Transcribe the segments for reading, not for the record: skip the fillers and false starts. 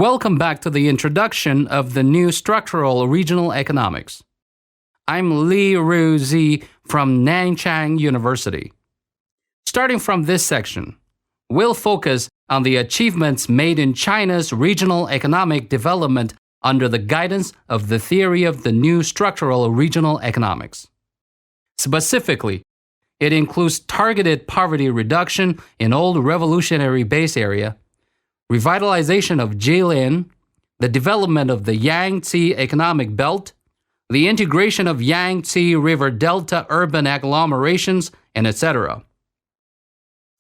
Welcome back to the introduction of the new structural regional economics. I'm Li Ruzi from Nanchang University. Starting from this section, we'll focus on the achievements made in China's regional economic development under the guidance of the theory of the new structural regional economics. Specifically, it includes targeted poverty reduction in old revolutionary base area, revitalization of Jilin, the development of the Yangtze economic belt, the integration of Yangtze River Delta urban agglomerations, and etc.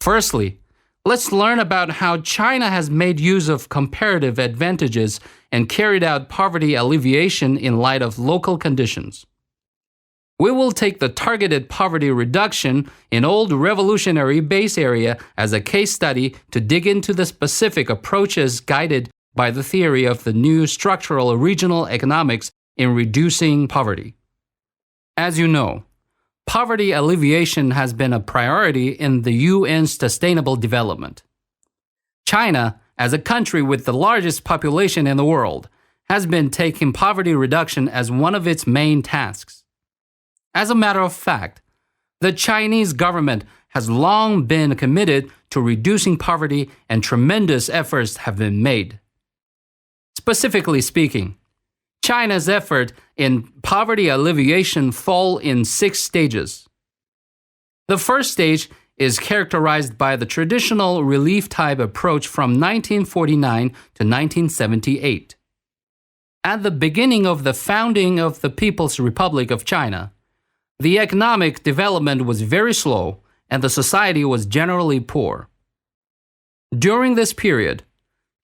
Firstly, let's learn about how China has made use of comparative advantages and carried out poverty alleviation in light of local conditions. We will take the targeted poverty reduction in old revolutionary base area as a case study to dig into the specific approaches guided by the theory of the new structural regional economics in reducing poverty. As you know, poverty alleviation has been a priority in the UN's Sustainable Development. China, as a country with the largest population in the world, has been taking poverty reduction as one of its main tasks. As a matter of fact, the Chinese government has long been committed to reducing poverty and tremendous efforts have been made. Specifically speaking, China's effort in poverty alleviation fall in 6 stages. The first stage is characterized by the traditional relief type approach from 1949 to 1978. At the beginning of the founding of the People's Republic of China, the economic development was very slow and the society was generally poor. During this period,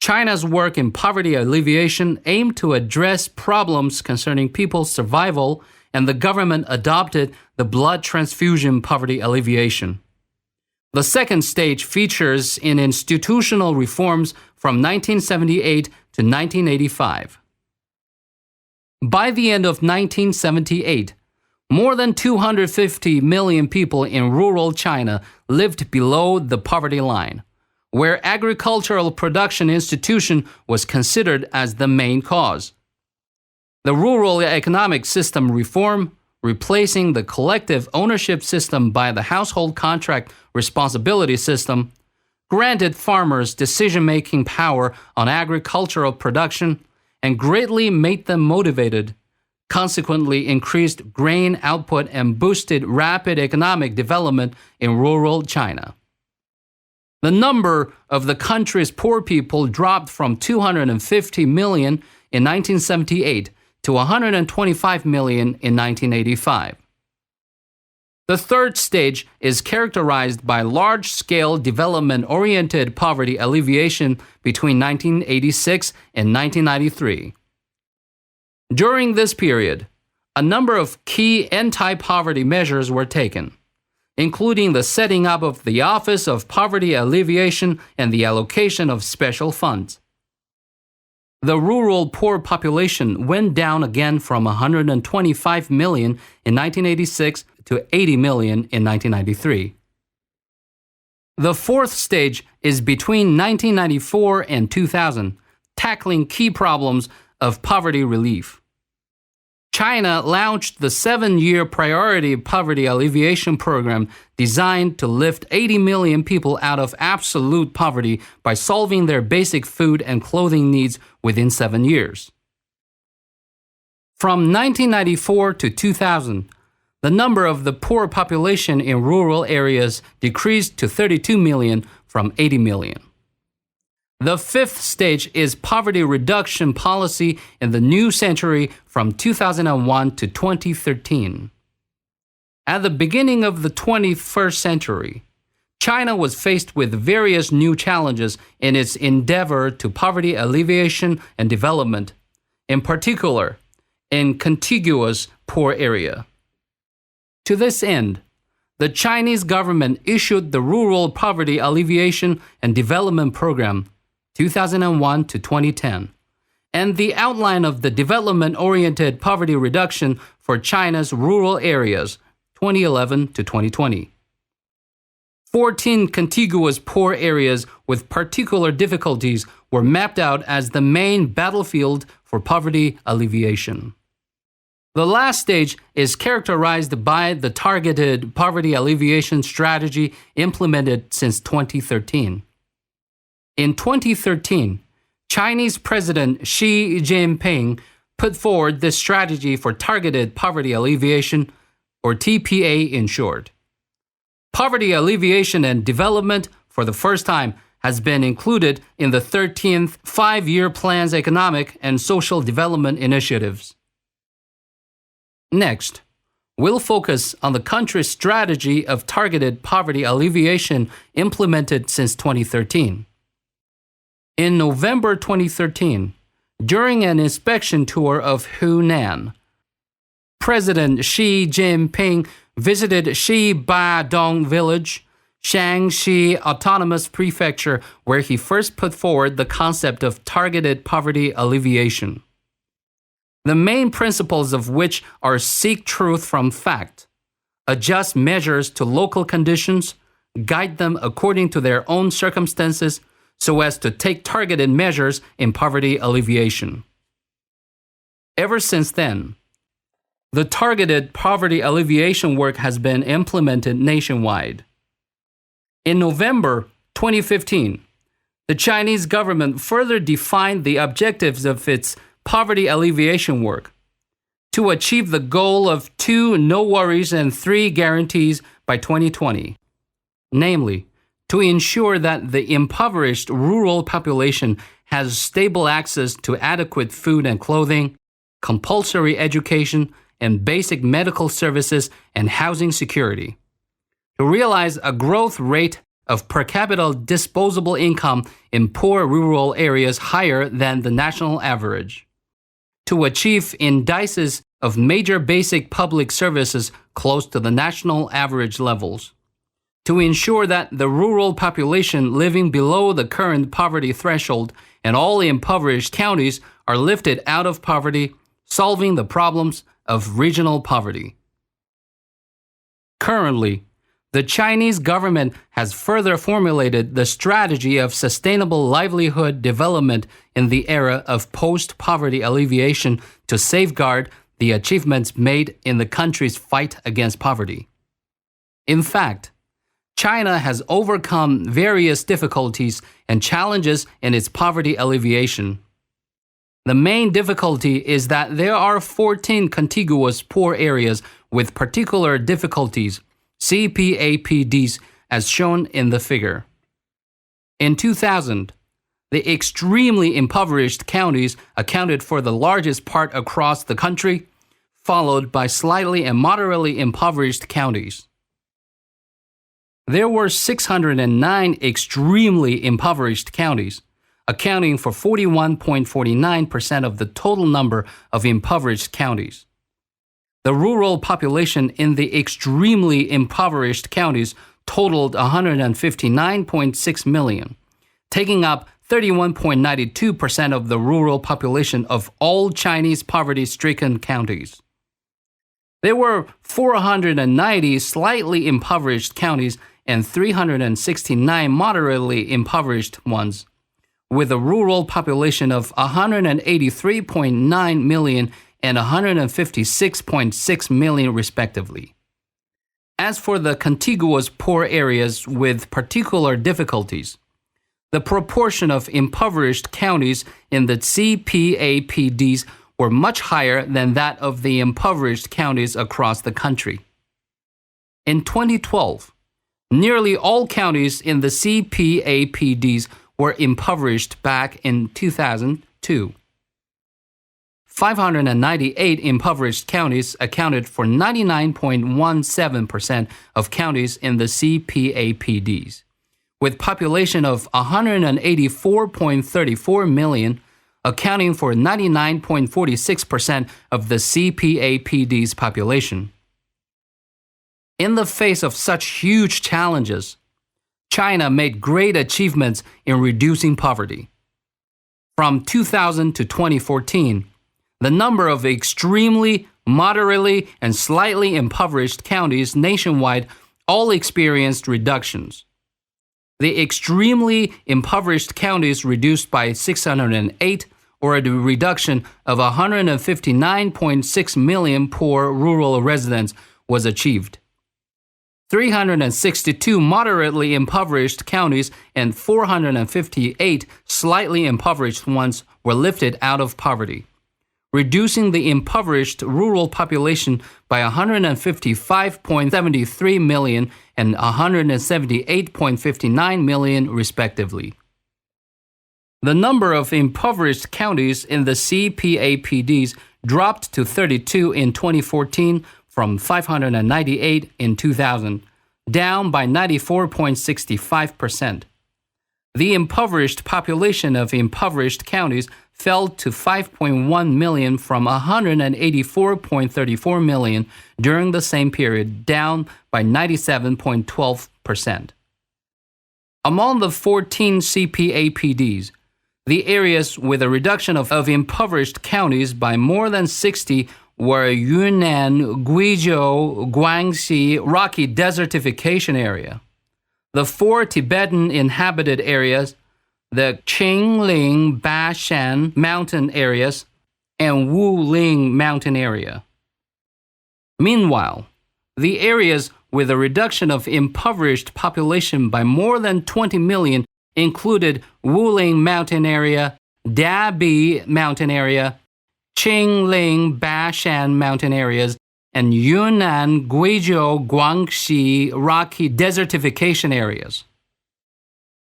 China's work in poverty alleviation aimed to address problems concerning people's survival, and the government adopted the blood transfusion poverty alleviation. The second stage features in institutional reforms from 1978 to 1985. By the end of 1978, more than 250 million people in rural China lived below the poverty line, where agricultural production institution was considered as the main cause. The rural economic system reform, replacing the collective ownership system by the household contract responsibility system, granted farmers decision-making power on agricultural production and greatly made them motivated, consequently increased grain output and boosted rapid economic development in rural China. The number of the country's poor people dropped from 250 million in 1978 to 125 million in 1985. The third stage is characterized by large-scale development-oriented poverty alleviation between 1986 and 1993. During this period, a number of key anti-poverty measures were taken, including the setting up of the Office of Poverty Alleviation and the allocation of special funds. The rural poor population went down again from 125 million in 1986 to 80 million in 1993. The fourth stage is between 1994 and 2000, tackling key problems of poverty relief. China launched the 7-year priority poverty alleviation program designed to lift 80 million people out of absolute poverty by solving their basic food and clothing needs within 7 years. From 1994 to 2000, the number of the poor population in rural areas decreased to 32 million from 80 million. The fifth stage is poverty reduction policy in the new century from 2001 to 2013. At the beginning of the 21st century, China was faced with various new challenges in its endeavor to poverty alleviation and development, in particular, in contiguous poor area. To this end, the Chinese government issued the Rural Poverty Alleviation and Development Program 2001 to 2010, and the outline of the development-oriented poverty reduction for China's rural areas 2011 to 2020. 14 contiguous poor areas with particular difficulties were mapped out as the main battlefield for poverty alleviation. The last stage is characterized by the targeted poverty alleviation strategy implemented since 2013. In 2013, Chinese President Xi Jinping put forward this strategy for targeted poverty alleviation, or TPA in short. Poverty alleviation and development, for the first time, has been included in the 13th Five-Year Plan's economic and social development initiatives. Next, we'll focus on the country's strategy of targeted poverty alleviation implemented since 2013. In November 2013, during an inspection tour of Hunan, President Xi Jinping visited Xibadong Village, Shaanxi Autonomous Prefecture, where he first put forward the concept of targeted poverty alleviation. The main principles of which are seek truth from fact, adjust measures to local conditions, guide them according to their own circumstances, so as to take targeted measures in poverty alleviation. Ever since then, the targeted poverty alleviation work has been implemented nationwide. In November 2015, the Chinese government further defined the objectives of its poverty alleviation work to achieve the goal of 2 no worries and 3 guarantees by 2020, namely, to ensure that the impoverished rural population has stable access to adequate food and clothing, compulsory education, and basic medical services and housing security. To realize a growth rate of per capita disposable income in poor rural areas higher than the national average. To achieve indices of major basic public services close to the national average levels. To ensure that the rural population living below the current poverty threshold and all impoverished counties are lifted out of poverty, solving the problems of regional poverty. Currently, the Chinese government has further formulated the strategy of sustainable livelihood development in the era of post-poverty alleviation to safeguard the achievements made in the country's fight against poverty. In fact, China has overcome various difficulties and challenges in its poverty alleviation. The main difficulty is that there are 14 contiguous poor areas with particular difficulties, CPAPDs, as shown in the figure. In 2000, the extremely impoverished counties accounted for the largest part across the country, followed by slightly and moderately impoverished counties. There were 609 extremely impoverished counties, accounting for 41.49% of the total number of impoverished counties. The rural population in the extremely impoverished counties totaled 159.6 million, taking up 31.92% of the rural population of all Chinese poverty-stricken counties. There were 490 slightly impoverished counties and 369 moderately impoverished ones, with a rural population of 183.9 million and 156.6 million respectively. As for the contiguous poor areas with particular difficulties, the proportion of impoverished counties in the CPAPDs were much higher than that of the impoverished counties across the country. In 2012, nearly all counties in the CPAPDs were impoverished back in 2002. 598 impoverished counties accounted for 99.17% of counties in the CPAPDs, with population of 184.34 million, accounting for 99.46% of the CPAPD's population. In the face of such huge challenges, China made great achievements in reducing poverty. From 2000 to 2014, the number of extremely, moderately, and slightly impoverished counties nationwide all experienced reductions. The extremely impoverished counties reduced by 608, or a reduction of 159.6 million poor rural residents was achieved. 362 moderately impoverished counties and 458 slightly impoverished ones were lifted out of poverty, reducing the impoverished rural population by 155.73 million and 178.59 million respectively. The number of impoverished counties in the CPAPDs dropped to 32 in 2014 from 598 in 2000, down by 94.65%. The impoverished population of impoverished counties fell to 5.1 million from 184.34 million during the same period, down by 97.12%. Among the 14 CPAPDs, the areas with a reduction of impoverished counties by more than 60 were Yunnan, Guizhou, Guangxi, Rocky Desertification Area, the 4 Tibetan inhabited areas, the Qingling Bashan Mountain areas, and Wuling Mountain area. Meanwhile, the areas with a reduction of impoverished population by more than 20 million included Wuling Mountain area, Dabi Mountain area, Qingling Bashan Mountain areas, and Yunnan, Guizhou, Guangxi, Rocky Desertification areas.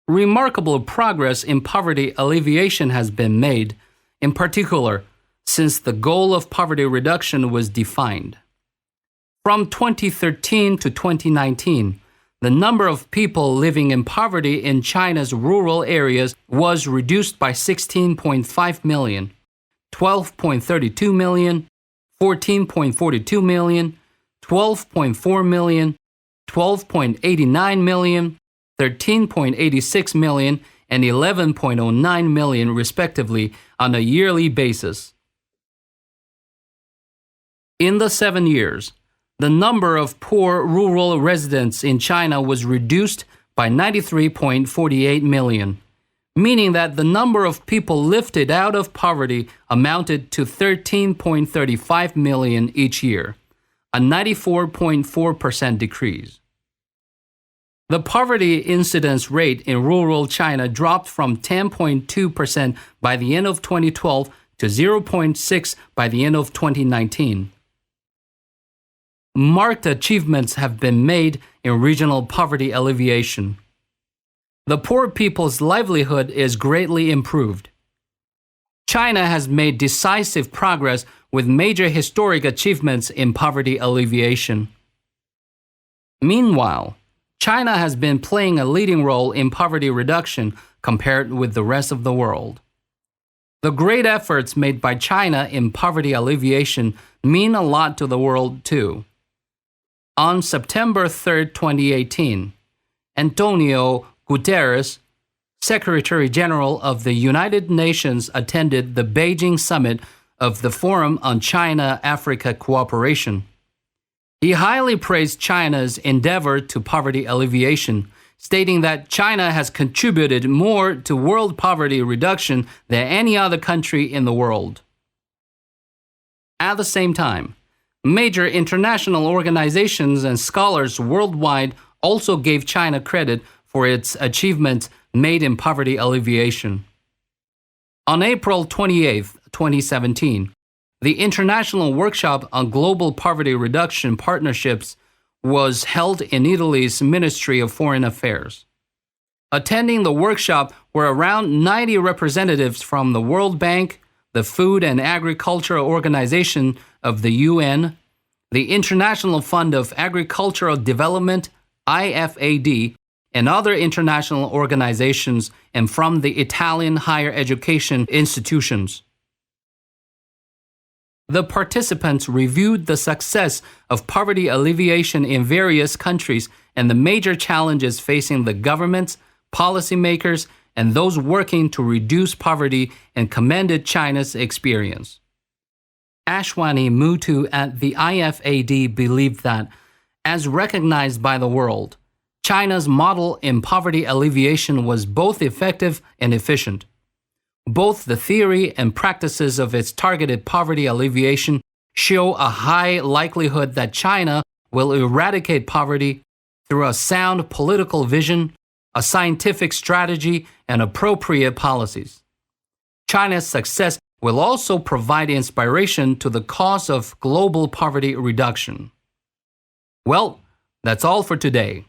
Remarkable progress in poverty alleviation has been made, in particular, since the goal of poverty reduction was defined. From 2013 to 2019, the number of people living in poverty in China's rural areas was reduced by 16.5 million, 12.32 million, 14.42 million, 12.4 million, 12.89 million, 13.86 million, and 11.09 million respectively on a yearly basis. In the 7 years, the number of poor rural residents in China was reduced by 93.48 million, meaning that the number of people lifted out of poverty amounted to 13.35 million each year, a 94.4% decrease. The poverty incidence rate in rural China dropped from 10.2% by the end of 2012 to 0.6% by the end of 2019. Marked achievements have been made in regional poverty alleviation. The poor people's livelihood is greatly improved. China has made decisive progress with major historic achievements in poverty alleviation. Meanwhile, China has been playing a leading role in poverty reduction compared with the rest of the world. The great efforts made by China in poverty alleviation mean a lot to the world too. On September 3, 2018, Antonio Guterres, Secretary General of the United Nations, attended the Beijing summit of the Forum on China-Africa Cooperation. He highly praised China's endeavor to poverty alleviation, stating that China has contributed more to world poverty reduction than any other country in the world. At the same time, major international organizations and scholars worldwide also gave China credit for its achievements made in poverty alleviation. On April 28, 2017, the International Workshop on Global Poverty Reduction Partnerships was held in Italy's Ministry of Foreign Affairs. Attending the workshop were around 90 representatives from the World Bank, the Food and Agriculture Organization of the UN, the International Fund of Agricultural Development, IFAD, and other international organizations, and from the Italian higher education institutions. The participants reviewed the success of poverty alleviation in various countries and the major challenges facing the governments, policymakers, and those working to reduce poverty, and commended China's experience. Ashwani Mutu at the IFAD believed that As recognized by the world, China's model in poverty alleviation was both effective and efficient. Both the theory and practices of its targeted poverty alleviation show a high likelihood that China will eradicate poverty through a sound political vision, a scientific strategy, and appropriate policies. China's success will also provide inspiration to the cause of global poverty reduction. Well, that's all for today.